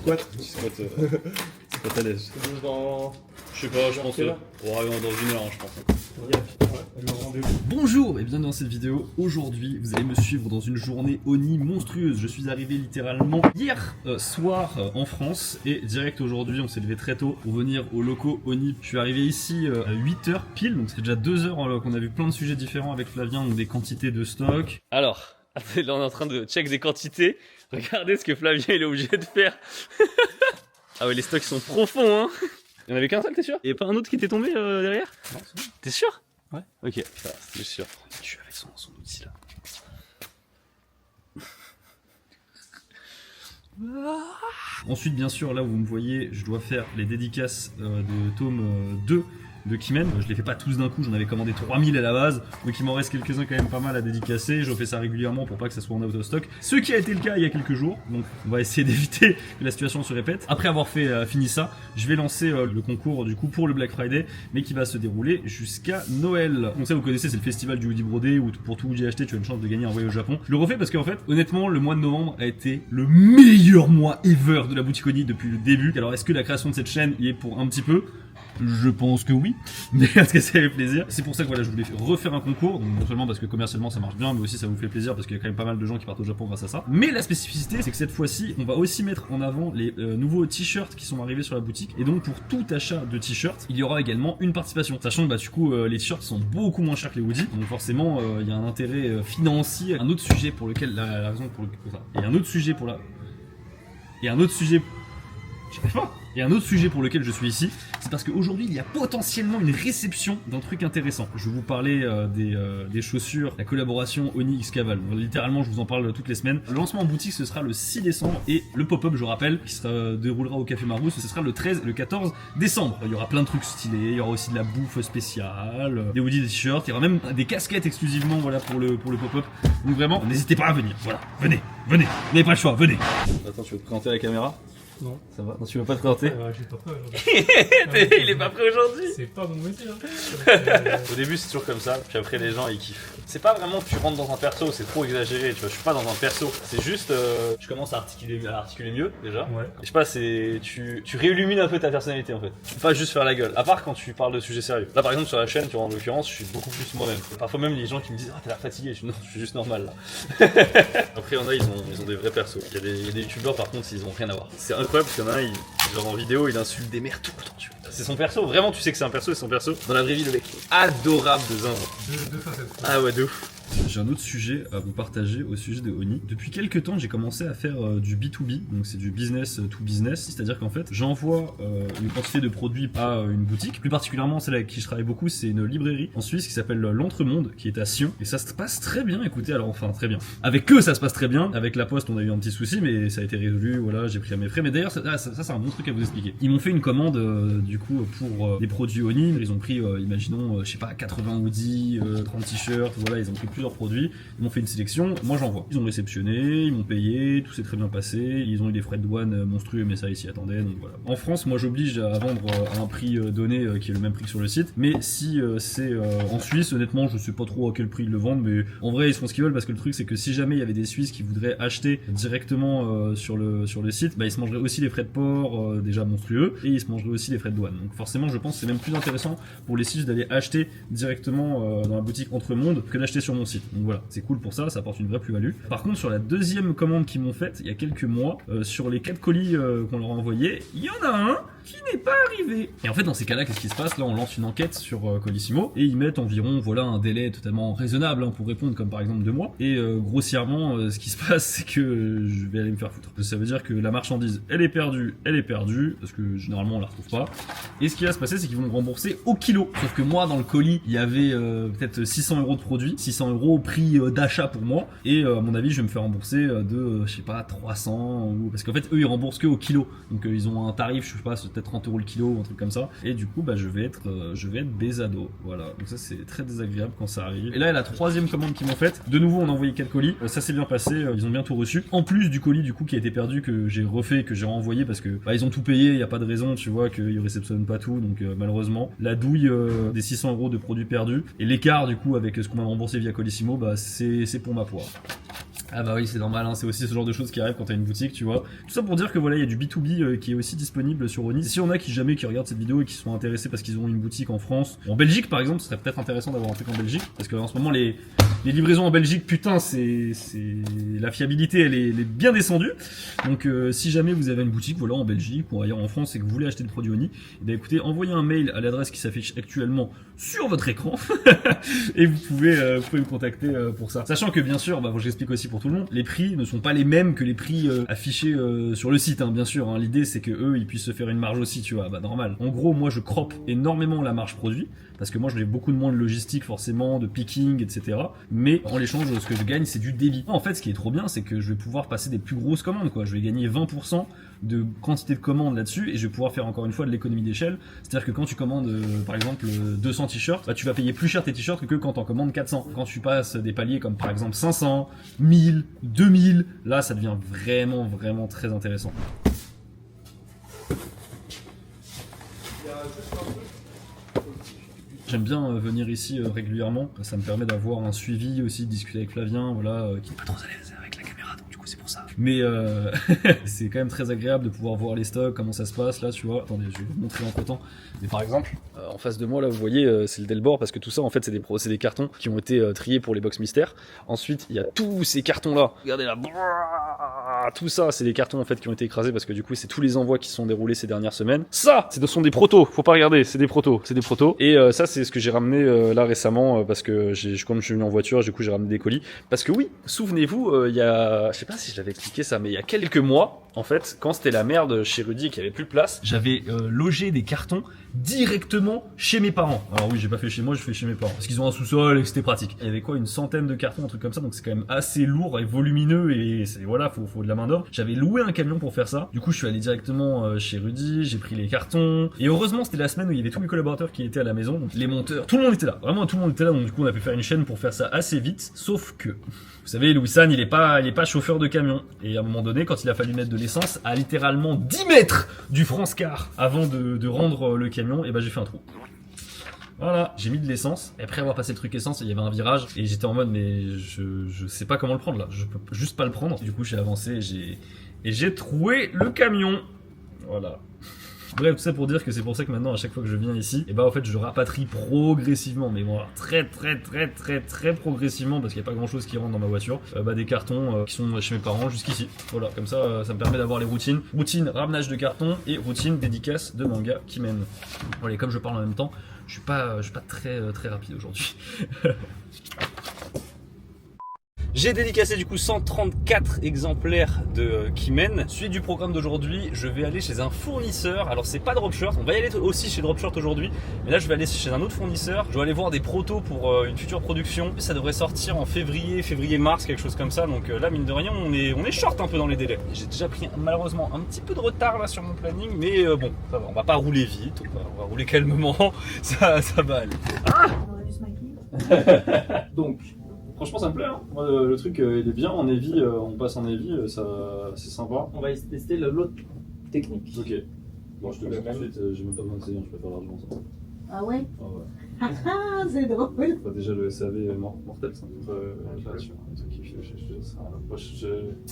squat. Squat à l'aise. Je sais pas, je pense. Dans 1 heure, je pense. Bonjour et bienvenue dans cette vidéo. Aujourd'hui, vous allez me suivre dans une journée Oni monstrueuse. Je suis arrivé littéralement hier soir en France et direct aujourd'hui, on s'est levé très tôt pour venir aux locaux Oni. Je suis arrivé ici à 8h pile, donc c'est déjà 2 heures qu'on a vu plein de sujets différents avec Flavien, donc des quantités de stock. Alors, là on est en train de check des quantités. Regardez ce que Flavien il est obligé de faire. Ah ouais, les stocks sont profonds, hein. Il y en avait qu'un seul, t'es sûr? Et pas un autre qui était tombé derrière? Non, c'est bon. T'es sûr? Ouais. Ok, c'est sûr. Je suis avec son outil là. Ensuite, bien sûr, là où vous me voyez, je dois faire les dédicaces de tome 2 de Kimen. Je les fais pas tous d'un coup, j'en avais commandé 3000 à la base, donc il m'en reste quelques-uns quand même pas mal à dédicacer. Je fais ça régulièrement pour pas que ça soit en out of stock, ce qui a été le cas il y a quelques jours, donc on va essayer d'éviter que la situation se répète. Après avoir fini ça, je vais lancer le concours du coup pour le Black Friday, mais qui va se dérouler jusqu'à Noël. Donc ça vous connaissez, c'est le festival du hoodie brodé où pour tout hoodie acheté tu as une chance de gagner un voyage au Japon. Je le refais parce qu'en fait, honnêtement, le mois de novembre a été le meilleur mois ever de la boutique Oni depuis le début. Alors est-ce que la création de cette chaîne y est pour un petit peu? Je pense que oui, mais parce que ça fait plaisir. C'est pour ça que voilà, je voulais refaire un concours, donc non seulement parce que commercialement ça marche bien, mais aussi ça vous fait plaisir parce qu'il y a quand même pas mal de gens qui partent au Japon grâce à ça. Mais la spécificité, c'est que cette fois-ci, on va aussi mettre en avant les nouveaux t-shirts qui sont arrivés sur la boutique. Et donc pour tout achat de t-shirts, il y aura également une participation. Sachant que bah, du coup, les t-shirts sont beaucoup moins chers que les hoodies, donc forcément, il y a un intérêt financier. Un autre sujet pour lequel la raison pour lequel et un autre sujet pour la et un autre sujet. J'arrive pas. Et un autre sujet pour lequel je suis ici, c'est parce qu'aujourd'hui il y a potentiellement une réception d'un truc intéressant. Je vais vous parler des chaussures, la collaboration Oni X Caval. Littéralement, je vous en parle toutes les semaines. Le lancement en boutique, ce sera le 6 décembre et le pop-up, je rappelle, qui se déroulera au Café Marousse, ce sera le 13 et le 14 décembre. Il y aura plein de trucs stylés, il y aura aussi de la bouffe spéciale, des hoodies, des t-shirts, il y aura même des casquettes exclusivement voilà, pour le pop-up. Donc vraiment, n'hésitez pas à venir. Voilà, venez, vous n'avez pas le choix, venez. Attends, tu veux te présenter à la caméra? Non. Ça va? Non, tu veux pas te présenter? J'ai pas prêt aujourd'hui. Il est pas prêt aujourd'hui. C'est pas mon métier. Hein. Au début c'est toujours comme ça, puis après les gens ils kiffent. C'est pas vraiment que tu rentres dans un perso, c'est trop exagéré, tu vois, je suis pas dans un perso. C'est juste, je commence à articuler mieux déjà. Ouais. Et je sais pas, tu réillumines un peu ta personnalité en fait. Tu peux pas juste faire la gueule, à part quand tu parles de sujets sérieux. Là par exemple sur la chaîne, tu vois, en l'occurrence, je suis beaucoup plus moi-même. Parfois même les gens qui me disent ah t'as l'air fatigué, non, je suis juste normal là. Après il y en a, ils ont des vrais persos. Il y a des youtubeurs par contre, ils ont rien à voir. C'est incroyable parce qu'il y en a un, genre en vidéo, il insulte des mères tout le temps, tu vois. C'est son perso, vraiment tu sais que c'est un perso, c'est son perso. Dans la vraie vie, le mec est adorable de zinzin. Deux facettes. Ah ouais, de ouf. J'ai un autre sujet à vous partager au sujet de Oni. Depuis quelques temps, j'ai commencé à faire du B2B, donc c'est du business to business, c'est-à-dire qu'en fait, j'envoie une quantité de produits à une boutique. Plus particulièrement, celle avec qui je travaille beaucoup, c'est une librairie en Suisse qui s'appelle l'Entremonde, qui est à Sion, et ça se passe très bien. Écoutez, alors enfin très bien. Avec eux, ça se passe très bien. Avec la Poste, on a eu un petit souci, mais ça a été résolu. Voilà, j'ai pris à mes frais. Mais d'ailleurs, ça c'est un bon truc à vous expliquer. Ils m'ont fait une commande du coup pour des produits Oni. Ils ont pris, imaginons, je sais pas, 80 hoodies, 30 t-shirts. Voilà, ils ont pris plusieurs produits, ils m'ont fait une sélection, moi j'envoie. Ils ont réceptionné, ils m'ont payé, tout s'est très bien passé, ils ont eu des frais de douane monstrueux, mais ça ils s'y attendaient, donc voilà. En France, moi j'oblige à vendre à un prix donné qui est le même prix que sur le site, mais si c'est en Suisse, honnêtement je sais pas trop à quel prix ils le vendent, mais en vrai ils font ce qu'ils veulent parce que le truc c'est que si jamais il y avait des Suisses qui voudraient acheter directement sur le site, bah ils se mangeraient aussi les frais de port déjà monstrueux, et ils se mangeraient aussi les frais de douane. Donc forcément je pense que c'est même plus intéressant pour les Suisses d'aller acheter directement dans la boutique Entremonde que d'acheter sur mon site. Donc voilà, c'est cool pour ça apporte une vraie plus-value. Par contre, sur la deuxième commande qu'ils m'ont faite il y a quelques mois, sur les 4 colis qu'on leur a envoyés, il y en a un qui n'est pas arrivé. Et en fait, dans ces cas-là, qu'est-ce qui se passe? Là, on lance une enquête sur Colissimo et ils mettent environ, voilà, un délai totalement raisonnable pour répondre, comme par exemple 2 mois. Et grossièrement, ce qui se passe, c'est que je vais aller me faire foutre. Ça veut dire que la marchandise, elle est perdue, parce que généralement, on la retrouve pas. Et ce qui va se passer, c'est qu'ils vont me rembourser au kilo. Sauf que moi, dans le colis, il y avait peut-être 600 € de produits, 600 € prix d'achat pour moi. Et à mon avis, je vais me faire rembourser de, je sais pas, 300 parce qu'en fait, eux, ils remboursent que au kilo. Donc ils ont un tarif, je sais pas, peut-être 30 € le kilo ou un truc comme ça, et du coup bah je vais être bésado, voilà. Donc ça c'est très désagréable quand ça arrive. Et là la troisième commande qu'ils m'ont faite, de nouveau on a envoyé 4 colis, ça s'est bien passé, ils ont bien tout reçu, en plus du colis du coup qui a été perdu, que j'ai refait, que j'ai renvoyé parce que bah, ils ont tout payé, il y a pas de raison tu vois qu'ils réceptionnent pas tout, donc malheureusement la douille des 600 € de produits perdus et l'écart du coup avec ce qu'on m'a remboursé via Colissimo, bah c'est pour ma poire. Ah bah oui, c'est normal, hein. C'est aussi ce genre de choses qui arrivent quand t'as une boutique, tu vois. Tout ça pour dire que voilà, il y a du B2B qui est aussi disponible sur Oni. Si on a qui regardent cette vidéo et qui sont intéressés parce qu'ils ont une boutique en France, en Belgique par exemple, ce serait peut-être intéressant d'avoir un truc en Belgique, parce qu'en ce moment les livraisons en Belgique, putain, c'est la fiabilité, elle est bien descendue. Donc si jamais vous avez une boutique, voilà, en Belgique ou ailleurs en France et que vous voulez acheter des produits Oni, eh bien écoutez, envoyez un mail à l'adresse qui s'affiche actuellement sur votre écran et vous pouvez me contacter pour ça. Sachant que bien sûr, bah, j'explique aussi pour tout le monde, les prix ne sont pas les mêmes que les prix affichés sur le site, hein, bien sûr. Hein. L'idée c'est que eux ils puissent se faire une marge aussi, tu vois, bah normal. En gros, moi je croppe énormément la marge produit parce que moi j'ai beaucoup de moins de logistique forcément, de picking, etc. Mais en l'échange, ce que je gagne c'est du débit. En fait, ce qui est trop bien, c'est que je vais pouvoir passer des plus grosses commandes, quoi. Je vais gagner 20% de quantité de commandes là-dessus et je vais pouvoir faire encore une fois de l'économie d'échelle. C'est-à-dire que quand tu commandes par exemple 200 t-shirts, bah, tu vas payer plus cher tes t-shirts que quand t'en commandes 400. Quand tu passes des paliers comme par exemple 500, 1000, 2000, là ça devient vraiment très intéressant. J'aime bien venir ici régulièrement, ça me permet d'avoir un suivi aussi, de discuter avec Flavien, voilà, qui n'est pas trop à l'aise avec la caméra, donc du coup c'est pour ça. Mais c'est quand même très agréable de pouvoir voir les stocks, comment ça se passe là, tu vois. Attendez, je vais vous montrer en temps. Mais par exemple, en face de moi là, vous voyez, c'est le Delbord parce que tout ça en fait c'est des cartons qui ont été triés pour les box mystères. Ensuite, il y a tous ces cartons là. Regardez là, tout ça, c'est des cartons en fait qui ont été écrasés parce que du coup c'est tous les envois qui se sont déroulés ces dernières semaines. Ça, ce sont des protos. Faut pas regarder, c'est des protos. Et ça c'est ce que j'ai ramené là récemment parce que comme je suis venu en voiture, du coup j'ai ramené des colis. Parce que oui, souvenez-vous, il y a, je sais pas si je l'avais expliqué ça, mais il y a quelques mois, en fait, quand c'était la merde chez Rudy et qu'il y avait plus de place, j'avais logé des cartons directement chez mes parents. Alors oui, j'ai pas fait chez moi, j'ai fait chez mes parents parce qu'ils ont un sous-sol et que c'était pratique. Il y avait quoi, une centaine de cartons, un truc comme ça, donc c'est quand même assez lourd et volumineux et c'est voilà, faut de la main d'œuvre. J'avais loué un camion pour faire ça. Du coup, je suis allé directement chez Rudy, j'ai pris les cartons et heureusement c'était la semaine où il y avait tous mes collaborateurs qui étaient à la maison, donc les monteurs, tout le monde était là. Vraiment tout le monde était là, donc du coup on a pu faire une chaîne pour faire ça assez vite. Sauf que vous savez, Louis-San, il est pas chauffeur de camion. Et à un moment donné, quand il a fallu mettre de l'essence à littéralement 10 mètres du France-Car avant de rendre le camion, et ben j'ai fait un trou. Voilà, j'ai mis de l'essence, et après avoir passé le truc essence, il y avait un virage, et j'étais en mode, mais je sais pas comment le prendre là, je peux juste pas le prendre. Du coup, j'ai avancé et j'ai troué le camion. Voilà. Bref, tout ça pour dire que c'est pour ça que maintenant, à chaque fois que je viens ici, et bah en fait, je rapatrie progressivement, mais bon, alors, très progressivement, parce qu'il n'y a pas grand chose qui rentre dans ma voiture, des cartons qui sont chez mes parents jusqu'ici. Voilà, comme ça, ça me permet d'avoir les routines. Routine ramenage de cartons et routine dédicace de manga qui mène. Voilà, et comme je parle en même temps, je suis pas très rapide aujourd'hui. J'ai dédicacé du coup 134 exemplaires de Kimen. Suite du programme d'aujourd'hui, je vais aller chez un fournisseur. Alors c'est pas Dropshort, on va y aller aussi chez Dropshort aujourd'hui. Mais là je vais aller chez un autre fournisseur. Je dois aller voir des protos pour une future production. Ça devrait sortir en février-mars, quelque chose comme ça. Donc là mine de rien, on est short un peu dans les délais. J'ai déjà pris malheureusement un petit peu de retard là sur mon planning. Mais bon, ça va, on va pas rouler vite, on va rouler calmement. Ça va aller. Donc... Franchement, ça me plaît. Hein. Moi, le truc, il est bien. En heavy, on passe en heavy, c'est sympa. On va essayer de tester l'autre technique. Ok. Bon, je te laisse tout de suite. J'ai même pas besoin de je préfère largement ça. Ah ouais? Ah ouais. Ah, c'est drôle. Enfin, déjà, le SAV mortel, c'est un peu création. Un truc qui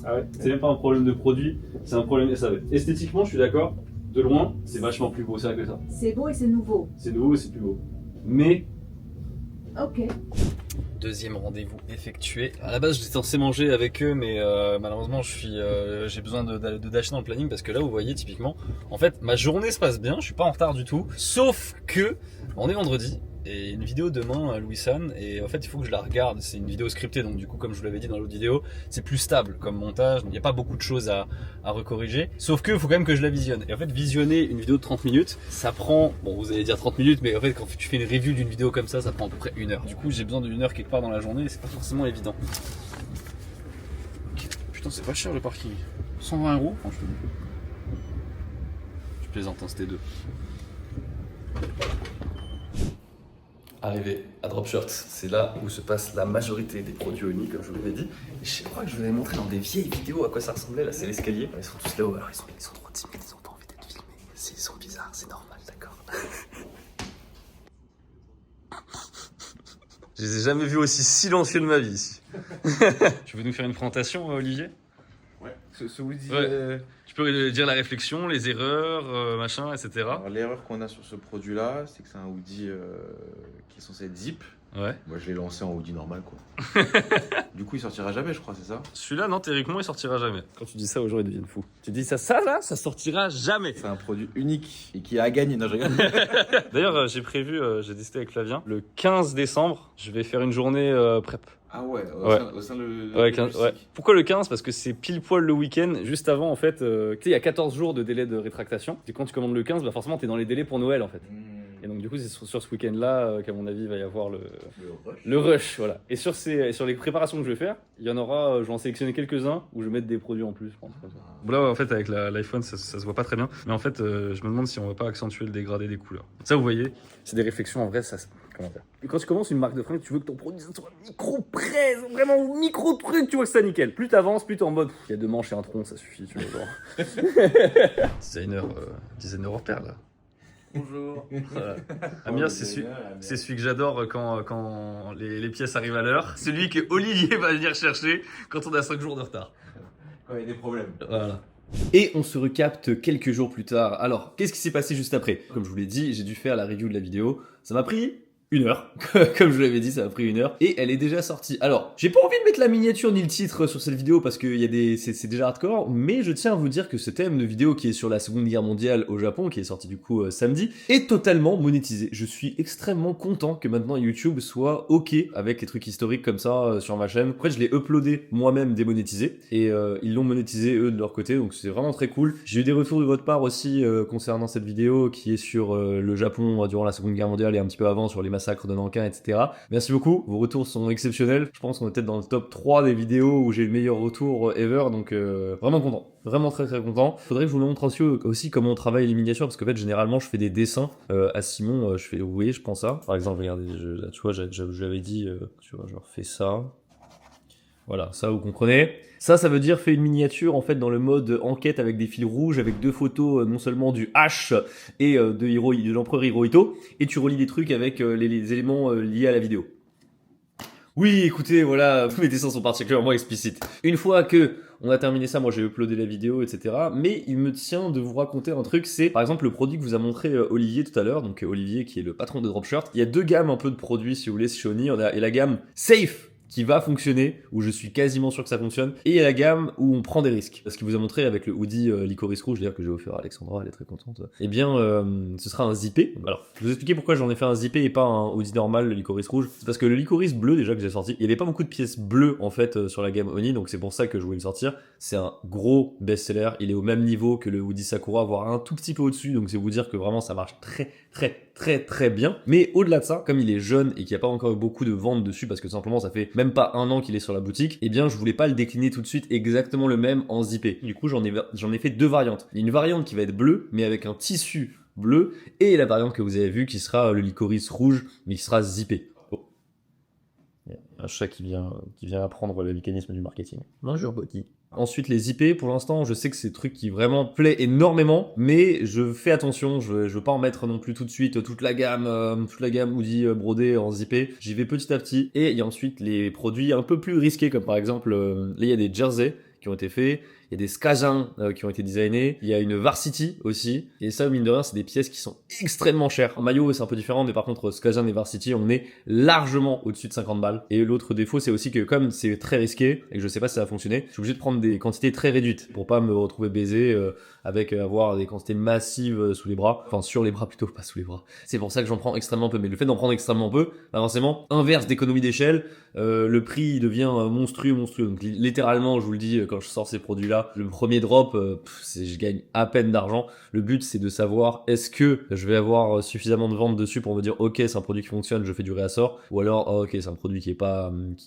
Ah ouais. C'est même pas un problème de produit, c'est un problème SAV. Esthétiquement, je suis d'accord. De loin, c'est vachement plus beau, c'est vrai que ça. C'est beau et c'est nouveau. C'est nouveau et c'est plus beau. Mais. Ok. Deuxième rendez-vous effectué. À la base, j'étais censé manger avec eux, mais malheureusement, j'ai besoin d'acheter dans le planning parce que là, vous voyez, typiquement, en fait, ma journée se passe bien, je suis pas en retard du tout. Sauf que, on est vendredi. Et une vidéo demain à Louis-San, et en fait il faut que je la regarde, c'est une vidéo scriptée, donc du coup comme je vous l'avais dit dans l'autre vidéo, c'est plus stable comme montage, il n'y a pas beaucoup de choses à recorriger, sauf que il faut quand même que je la visionne. Et en fait visionner une vidéo de 30 minutes, ça prend, bon vous allez dire 30 minutes, mais en fait quand tu fais une review d'une vidéo comme ça prend à peu près 1 heure. Du coup j'ai besoin d'1 heure quelque part dans la journée, et c'est pas forcément évident. Okay. Putain c'est pas cher le parking, 120 €, franchement. Je plaisante, hein, c'était 2. Arrivé à Dropshort, c'est là où se passe la majorité des produits Oni, comme je vous l'avais dit. Et je crois que je vous avais montré dans des vieilles vidéos à quoi ça ressemblait. Là, c'est l'escalier. Ils sont tous là-haut. Alors, ils sont trop timides, ils ont pas envie d'être filmés. Ils sont bizarres, c'est normal, d'accord. Je les ai jamais vus aussi silencieux de ma vie ici. Tu veux nous faire une présentation, Olivier? Ouais, ce hoodie. Ouais. Tu peux dire la réflexion, les erreurs, machin, etc. Alors, l'erreur qu'on a sur ce produit-là, c'est que c'est un hoodie qui est censé être zip. Ouais. Moi, je l'ai lancé en hoodie normal, quoi. Du coup, il sortira jamais, je crois, c'est ça? Celui-là, non, théoriquement, il sortira jamais. Quand tu dis ça aux gens, ils deviennent fous. Tu dis ça là, ça sortira jamais. C'est un produit unique et qui a à gagner. Non, je rigole. D'ailleurs, j'ai prévu, j'ai décidé avec Flavien, le 15 décembre, je vais faire une journée prep. Ah ouais, Ouais. Au sein de Ouais, de 15, ouais. Pourquoi le 15? Parce que c'est pile poil le week-end, juste avant en fait. Tu sais, il y a 14 jours de délai de rétractation. Et quand tu commandes le 15, bah forcément, t'es dans les délais pour Noël en fait. Et donc, du coup, c'est sur ce week-end-là qu'à mon avis, il va y avoir le rush. Voilà. Et sur les préparations que je vais faire, il y en aura, je vais en sélectionner quelques-uns où je vais mettre des produits en plus, je pense. Bon, là, en fait, avec l'iPhone, ça se voit pas très bien. Mais en fait, je me demande si on va pas accentuer le dégradé des couleurs. Ça, vous voyez, c'est des réflexions en vrai, ça. Comment faire? Et quand tu commences une marque de fringues, tu veux que ton produit soit micro-près, vraiment micro-truc, tu vois que ça nickel. Plus t'avances, plus t'es en mode, il y a deux manches et un tronc, ça suffit, tu vois, genre. Designer hors pair, là. Bonjour. Voilà. Amir, c'est celui que j'adore quand les pièces arrivent à l'heure. Celui que Olivier va venir chercher quand on a 5 jours de retard. Quand il y a des problèmes. Voilà. Et on se recapte quelques jours plus tard. Alors, qu'est-ce qui s'est passé juste après? Comme je vous l'ai dit, j'ai dû faire la review de la vidéo. Ça m'a pris 1 heure. Comme je vous l'avais dit, ça m'a pris 1 heure. Et elle est déjà sortie. Alors, j'ai pas envie de mettre la miniature ni le titre sur cette vidéo parce que c'est déjà hardcore. Mais je tiens à vous dire que ce thème de vidéo qui est sur la Seconde Guerre mondiale au Japon, qui est sorti du coup samedi, est totalement monétisé. Je suis extrêmement content que maintenant YouTube soit OK avec les trucs historiques comme ça sur ma chaîne. En fait, je l'ai uploadé moi-même démonétisé. Et ils l'ont monétisé eux de leur côté. Donc c'est vraiment très cool. J'ai eu des retours de votre part aussi concernant cette vidéo qui est sur le Japon durant la Seconde Guerre mondiale et un petit peu avant sur les massacre de Nankin, etc. Merci beaucoup, vos retours sont exceptionnels. Je pense qu'on est peut-être dans le top 3 des vidéos où j'ai le meilleur retour ever, donc vraiment content. Vraiment très très content. Faudrait que je vous montre aussi comment on travaille les miniatures, parce qu'en fait, généralement, je fais des dessins à Simon. Vous voyez, je prends ça. Par exemple, regardez, tu vois, j'avais dit, tu vois, je refais ça. Voilà, ça vous comprenez. Ça veut dire fait une miniature en fait dans le mode enquête avec des fils rouges, avec 2 photos non seulement du H et de l'empereur Hirohito, et tu relis des trucs avec les éléments liés à la vidéo. Oui, écoutez, voilà, tous mes dessins sont particulièrement explicites. Une fois que on a terminé ça, moi j'ai uploadé la vidéo, etc. Mais il me tient de vous raconter un truc, c'est par exemple le produit que vous a montré Olivier tout à l'heure, donc Olivier qui est le patron de Dropshirt. Il y a 2 gammes un peu de produits si vous voulez chez Oni, il y a la gamme Safe, qui va fonctionner, où je suis quasiment sûr que ça fonctionne, et il y a la gamme où on prend des risques. Ce qu'il vous a montré avec le hoodie Licorice Rouge, d'ailleurs que j'ai offert à Alexandra, elle est très contente, eh bien ce sera un zippé. Alors, je vais vous expliquer pourquoi j'en ai fait un zippé et pas un hoodie normal, le Licorice Rouge. C'est parce que le Licorice bleu déjà que j'ai sorti, il n'y avait pas beaucoup de pièces bleues en fait sur la gamme Oni, donc c'est pour ça que je voulais le sortir. C'est un gros best-seller, il est au même niveau que le hoodie Sakura, voire un tout petit peu au-dessus, donc c'est vous dire que vraiment ça marche très bien. Mais au-delà de ça, comme il est jeune et qu'il n'y a pas encore eu beaucoup de ventes dessus, parce que simplement ça fait même pas 1 an qu'il est sur la boutique, eh bien je voulais pas le décliner tout de suite exactement le même en zippé. Du coup j'en ai fait 2 variantes. Une variante qui va être bleue, mais avec un tissu bleu, et la variante que vous avez vue qui sera le Licorice Rouge, mais qui sera zippé. Oh. Il y a un chat qui vient apprendre le mécanisme du marketing. Bonjour Botti. Ensuite, les IP, pour l'instant, je sais que c'est un truc qui vraiment plaît énormément, mais je fais attention, je veux pas en mettre non plus tout de suite toute la gamme hoodie brodé en zippé. J'y vais petit à petit. Et il y a ensuite les produits un peu plus risqués, comme par exemple, là il y a des jerseys qui ont été faits, il y a des Skajin qui ont été designés, il y a une Varsity aussi, et ça, mine de rien, c'est des pièces qui sont extrêmement chères. En maillot, c'est un peu différent, mais par contre, Skajin et Varsity, on est largement au-dessus de 50 balles. Et l'autre défaut, c'est aussi que comme c'est très risqué, et que je sais pas si ça va fonctionner, je suis obligé de prendre des quantités très réduites, pour pas me retrouver baisé avec avoir des quantités massives sous les bras, enfin sur les bras plutôt, pas sous les bras. C'est pour ça que j'en prends extrêmement peu, mais le fait d'en prendre extrêmement peu, bah forcément, inverse d'économie d'échelle, le prix devient monstrueux. Donc littéralement, je vous le dis, quand je sors ces produits-là, le premier drop, je gagne à peine d'argent. Le but, c'est de savoir est-ce que je vais avoir suffisamment de ventes dessus pour me dire ok, c'est un produit qui fonctionne, je fais du réassort, ou alors ok, c'est un produit qui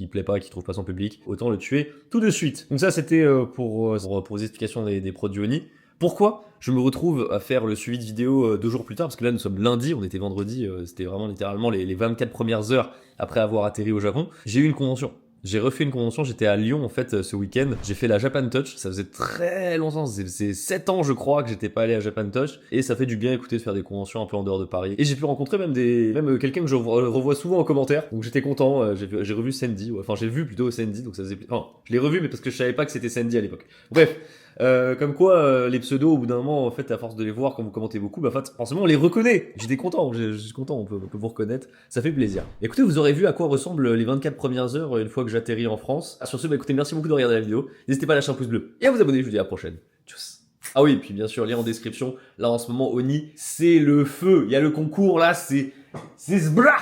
plaît pas, qui trouve pas son public, autant le tuer tout de suite. Donc ça, c'était pour les explications des produits Oni. Pourquoi je me retrouve à faire le suivi de vidéo 2 jours plus tard, parce que là nous sommes lundi, on était vendredi, c'était vraiment littéralement les 24 premières heures après avoir atterri au Japon. J'ai eu une convention. J'ai refait une convention, j'étais à Lyon en fait ce week-end. J'ai fait la Japan Touch, ça faisait très longtemps, c'est 7 ans je crois que j'étais pas allé à Japan Touch. Et ça fait du bien écouter de faire des conventions un peu en dehors de Paris. Et j'ai pu rencontrer même quelqu'un que je revois souvent en commentaire. Donc j'étais content, j'ai revu Sandy, enfin j'ai vu plutôt Sandy, donc ça faisait... Enfin, je l'ai revu mais parce que je savais pas que c'était Sandy à l'époque. Bref. Comme quoi, les pseudos, au bout d'un moment, en fait, à force de les voir quand vous commentez beaucoup, bah, en fait, forcément, on les reconnaît. J'étais content, je suis content, on peut vous reconnaître. Ça fait plaisir. Écoutez, vous aurez vu à quoi ressemblent les 24 premières heures une fois que j'atterris en France. Sur ce, bah, écoutez, merci beaucoup de regarder la vidéo. N'hésitez pas à lâcher un pouce bleu et à vous abonner. Je vous dis à la prochaine. Tchuss. Ah oui, puis bien sûr, lien en description. Là, en ce moment, Oni, c'est le feu. Il y a le concours, là, c'est zbra.